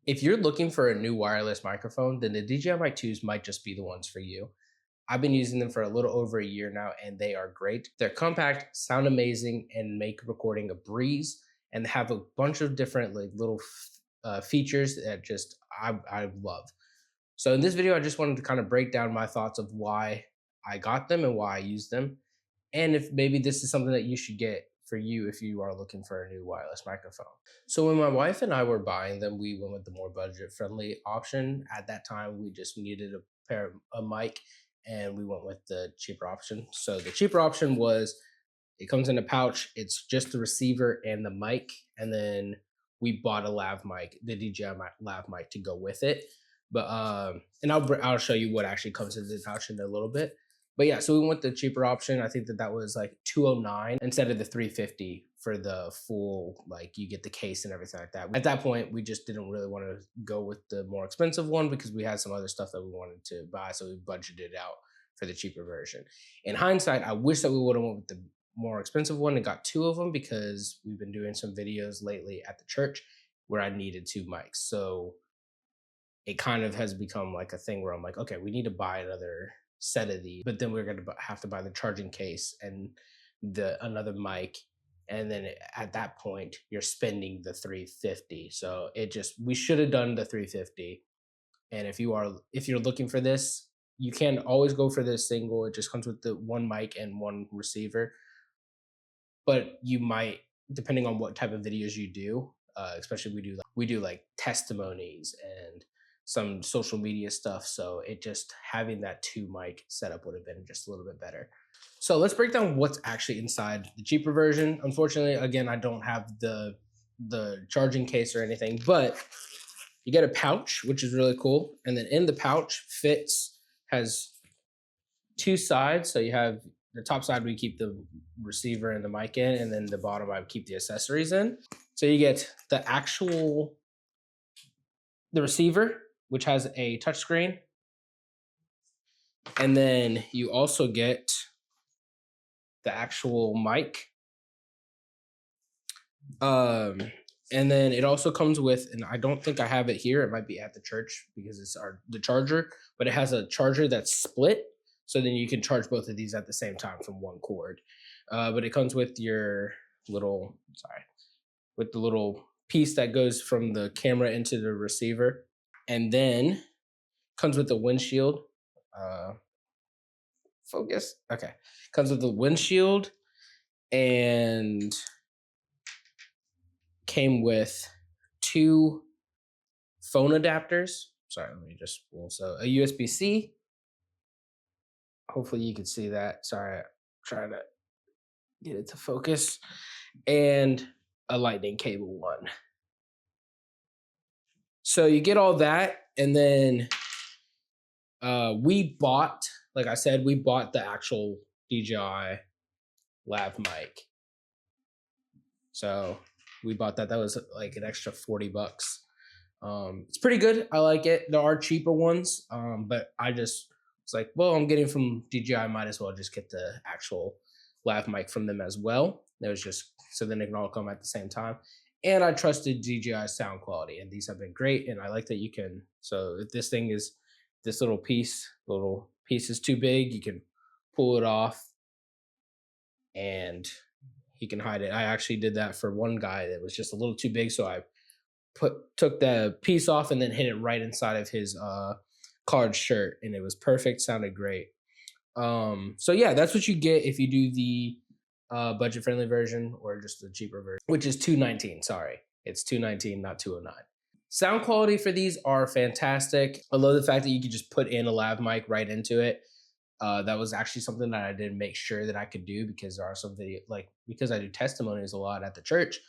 If you're looking for a new wireless microphone, then the DJI Mic 2s might just be the ones for you. I've been using them for a little over a year now, and they are great. They're compact, sound amazing, and make recording a breeze, and have a bunch of different like little features that just I love. So in this video, I just wanted to kind of break down my thoughts of why I got them and why I use them, and if maybe this is something that you should get for you if you are looking for a new wireless microphone. So when my wife and I were buying them, we went with the more budget friendly option. At that time, we just needed a mic, and we went with the cheaper option. So the cheaper option was it comes in a pouch. It's just the receiver and the mic, and then we bought a lav mic, the lav mic, to go with it. But and I'll show you what actually comes in the pouch in a little bit. But yeah, so we went the cheaper option. I think that was like 209 instead of the 350 for the full, like you get the case and everything like that. At that point, we just didn't really want to go with the more expensive one because we had some other stuff that we wanted to buy, so we budgeted out for the cheaper version. In hindsight, I wish that we would have went with the more expensive one and got two of them because we've been doing some videos lately at the church where I needed two mics. So it kind of has become like a thing where I'm like, okay, we need to buy another set of these, but then we're going to have to buy the charging case and another mic, and then at that point you're spending the 350. So we should have done the 350. And if you're looking for this, you can always go for this single. It just comes with the one mic and one receiver, but you might, depending on what type of videos you do, especially we do like testimonies and some social media stuff. So it just having that two mic setup would have been just a little bit better. So let's break down what's actually inside the cheaper version. Unfortunately, again, I don't have the charging case or anything, but you get a pouch, which is really cool. And then in the pouch has two sides. So you have the top side, we keep the receiver and the mic in, and then the bottom I keep the accessories in. So you get the receiver, which has a touchscreen. And then you also get the actual mic. And then it also comes with, and I don't think I have it here, it might be at the church because it's the charger, but it has a charger that's split. So then you can charge both of these at the same time from one cord. But it comes with the little piece that goes from the camera into the receiver. And then comes with the windshield. Focus. Okay. Comes with the windshield and came with two phone adapters. Sorry, let me just pull. So a USB-C. Hopefully you can see that. Sorry, I'm trying to get it to focus. And a lightning cable one. So you get all that, and then we bought the actual DJI lav mic. So we bought that. That was like an extra $40. It's pretty good. I like it. There are cheaper ones, but I just was like, well, I'm getting from DJI, might as well just get the actual lav mic from them as well. It was just so then it can all come at the same time. And I trusted DJI sound quality, and these have been great. And I like that you can. So if this little piece is too big, you can pull it off, and he can hide it. I actually did that for one guy that was just a little too big, so I took the piece off and then hid it right inside of his collared shirt, and it was perfect. Sounded great. So yeah, that's what you get if you do the budget friendly version or just the cheaper version, which is $219. Sorry, it's $219, not $209. Sound quality for these are fantastic. I love the fact that you can just put in a lav mic right into it. That was actually something that I didn't make sure that I could do because there are some because I do testimonies a lot at the church,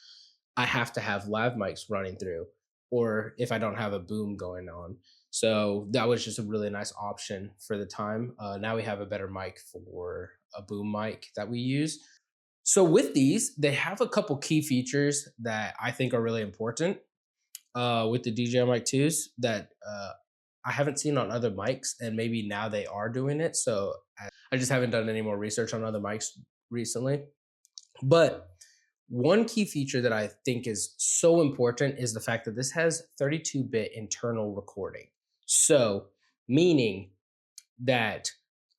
I have to have lav mics running through, or if I don't have a boom going on. So that was just a really nice option for the time. Now we have a better mic for a boom mic that we use. So with these, they have a couple key features that I think are really important with the DJI Mic 2s that I haven't seen on other mics, and maybe now they are doing it. So I just haven't done any more research on other mics recently. But One key feature that I think is so important is the fact that this has 32-bit internal recording. So, meaning that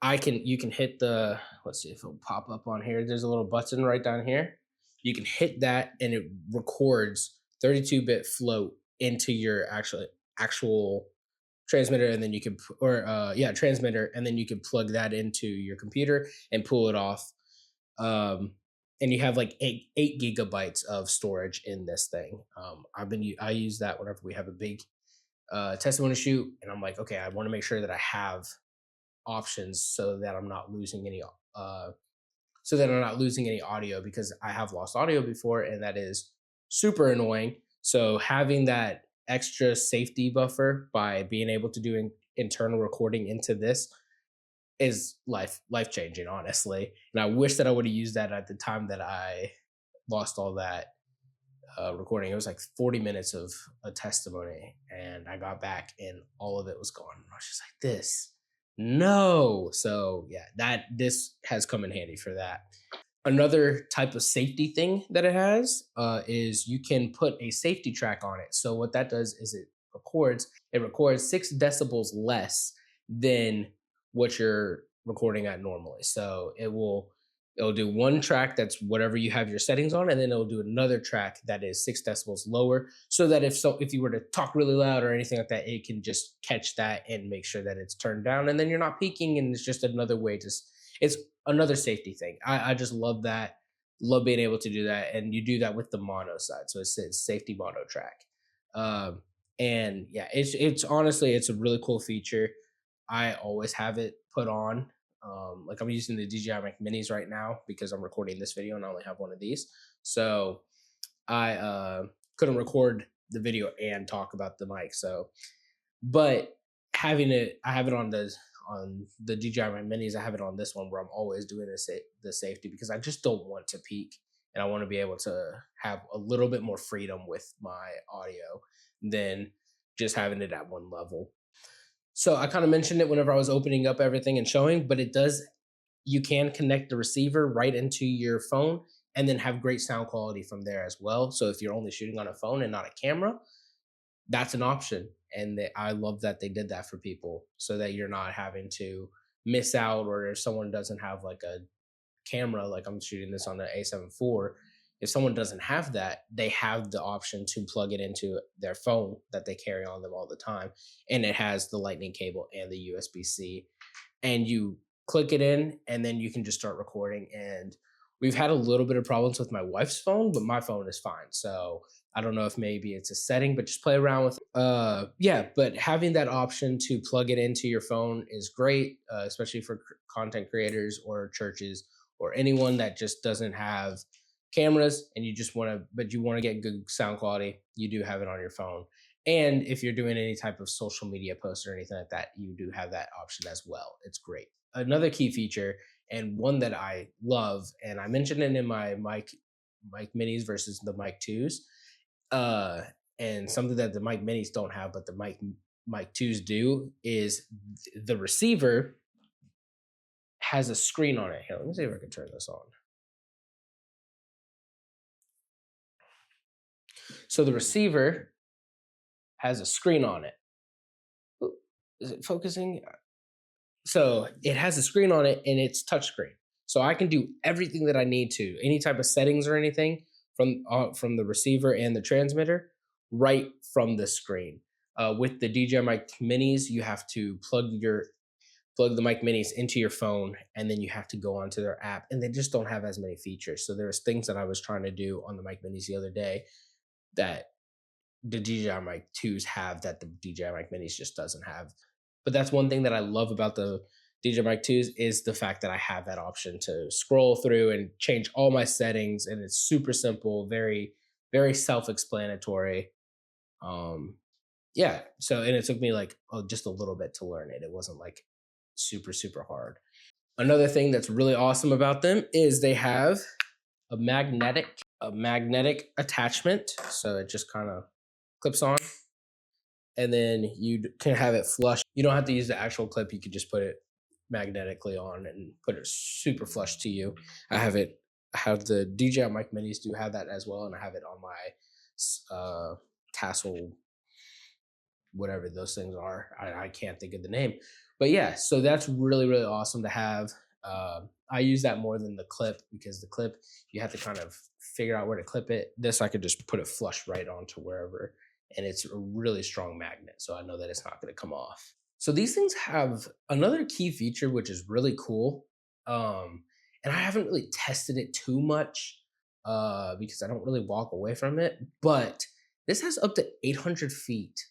you can hit the, let's see if it'll pop up on here. There's a little button right down here. You can hit that and it records 32-bit float into your actual transmitter, and then you can transmitter, and then you can plug that into your computer and pull it off. And you have like eight gigabytes of storage in this thing. I use that whenever we have a big testimony shoot, and I'm like, okay, I want to make sure that I have options so that I'm not losing any audio, because I have lost audio before, and that is super annoying. So having that extra safety buffer by being able to do internal recording into this is life changing, honestly. And I wish that I would have used that at the time that I lost all that recording. It was like 40 minutes of a testimony, and I got back and all of it was gone. I was just like, this, no. So yeah, that this has come in handy for that. Another type of safety thing that it has is you can put a safety track on it. So what that does is it records 6 decibels less than what you're recording at normally. So it'll do one track that's whatever you have your settings on, and then it'll do another track that is 6 decibels lower, so that if you were to talk really loud or anything like that, it can just catch that and make sure that it's turned down, and then you're not peaking, and it's just another way to it's another safety thing. I just love that. Love being able to do that, and you do that with the mono side. So it says safety mono track, and yeah, it's honestly it's a really cool feature. I always have it put on. Like I'm using the DJI Mic Minis right now because I'm recording this video and I only have one of these. So I couldn't record the video and talk about the mic. So, but I have it on the DJI Mic Minis. I have it on this one where I'm always doing the safety, because I just don't want to peak, and I want to be able to have a little bit more freedom with my audio than just having it at one level. So I kind of mentioned it whenever I was opening up everything and showing, but you can connect the receiver right into your phone and then have great sound quality from there as well. So if you're only shooting on a phone and not a camera, that's an option. And I love that they did that for people, so that you're not having to miss out, or if someone doesn't have like a camera, like I'm shooting this on the A7 IV. If someone doesn't have that, they have the option to plug it into their phone that they carry on them all the time. And it has the lightning cable and the USB-C. And you click it in, and then you can just start recording. And we've had a little bit of problems with my wife's phone, but my phone is fine. So I don't know if maybe it's a setting, but just play around with yeah, but having that option to plug it into your phone is great, especially for content creators or churches or anyone that just doesn't have cameras, and you want to get good sound quality. You do have it on your phone. And if you're doing any type of social media posts or anything like that, you do have that option as well. It's great. Another key feature, and one that I love, and I mentioned it in my mic minis versus the mic twos, uh, and something that the mic minis don't have, but the mic twos do, is the receiver has a screen on it. Here, let me see if I can turn this on. So the receiver has a screen on it. Ooh, is it focusing? So it has a screen on it, and it's touchscreen. So I can do everything that I need to, any type of settings or anything from the receiver and the transmitter, right from the screen. With the DJI Mic Minis, you have to plug the Mic Minis into your phone, and then you have to go onto their app, and they just don't have as many features. So there's things that I was trying to do on the Mic Minis the other day that the DJI Mic 2s have that the DJI Mic Minis just doesn't have. But that's one thing that I love about the DJI Mic 2s, is the fact that I have that option to scroll through and change all my settings, and it's super simple, very very self-explanatory. Um yeah, so, and it took me like just a little bit to learn it. It wasn't like super hard. Another thing that's really awesome about them is they have a magnetic attachment, so it just kind of clips on, and then you can have it flush. You don't have to use the actual clip. You could just put it magnetically on and put it super flush to you. I have it How the DJI Mic Minis do have that as well, and I have it on my Castle, whatever those things are. I can't think of the name, but yeah, so that's really really awesome to have. I use that more than the clip because the clip you have to kind of figure out where to clip it. This I could just put it flush right onto wherever, and it's a really strong magnet, so I know that it's not going to come off. So these things have another key feature which is really cool, and I haven't really tested it too much because I don't really walk away from it, but this has up to 800 feet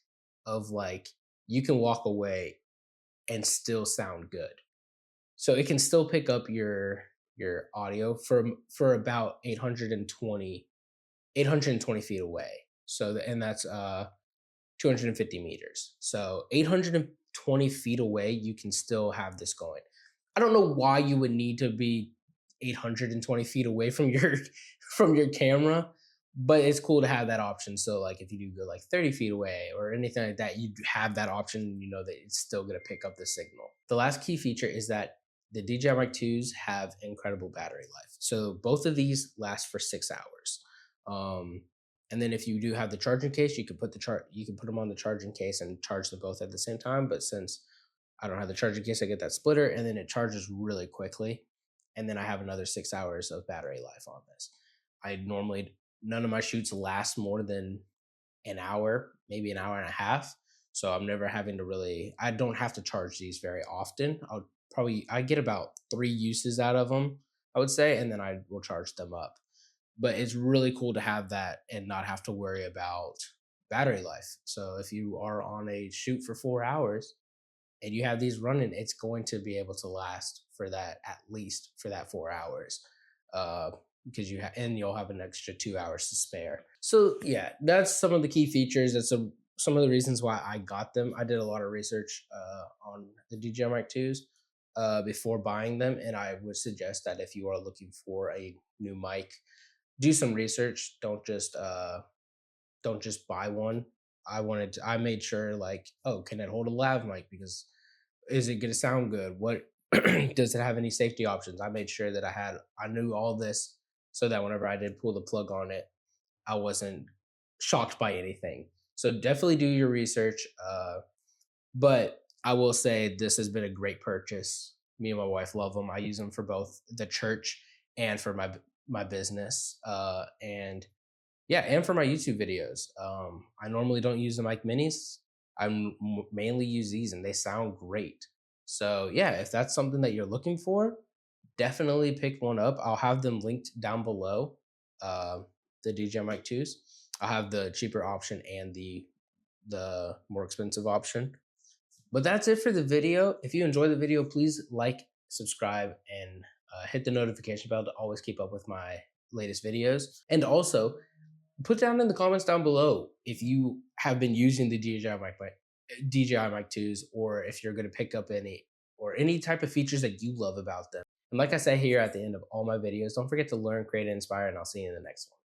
of like you can walk away and still sound good. So it can still pick up your audio for about 820 feet away. So and that's 250 meters. So 820 feet away, you can still have this going. I don't know why you would need to be 820 feet away from your from your camera, but it's cool to have that option. So like if you do go like 30 feet away or anything like that, you have that option. You know that it's still going to pick up the signal. The last key feature is that the DJI Mic 2s have incredible battery life. So both of these last for 6 hours. Um, and then if you do have the charging case, you can put them on the charging case and charge them both at the same time. But since I don't have the charging case, I get that splitter and then it charges really quickly. And then I have another 6 hours of battery life on this. I normally none of my shoots last more than an hour, maybe an hour and a half. So I'm never having to really I don't have to charge these very often. I get about 3 uses out of them, I would say, and then I will charge them up. But it's really cool to have that and not have to worry about battery life. So if you are on a shoot for 4 hours and you have these running, it's going to be able to last for that at least for that 4 hours. Uh, because and you'll have an extra 2 hours to spare. So yeah, that's some of the key features. That's some of the reasons why I got them. I did a lot of research on the DJI Mic 2s before buying them, and I would suggest that if you are looking for a new mic, do some research. Don't just buy one. I made sure like, oh, can it hold a lav mic? Because is it gonna sound good? What does it have any safety options? I made sure that I knew all this so that whenever I did pull the plug on it, I wasn't shocked by anything. So definitely do your research. But I will say this has been a great purchase. Me and my wife love them. I use them for both the church and for my business. And yeah, and for my YouTube videos. I normally don't use the mic minis. Mainly use these, and they sound great. So yeah, if that's something that you're looking for, definitely pick one up. I'll have them linked down below. Uh, the DJI Mic 2s. I'll have the cheaper option and the more expensive option. But that's it for the video. If you enjoy the video, please like, subscribe, and hit the notification bell to always keep up with my latest videos. And also, put down in the comments down below if you have been using the DJI Mic 2s, or if you're going to pick up any type of features that you love about them. And like I say here at the end of all my videos, don't forget to learn, create, and inspire, and I'll see you in the next one.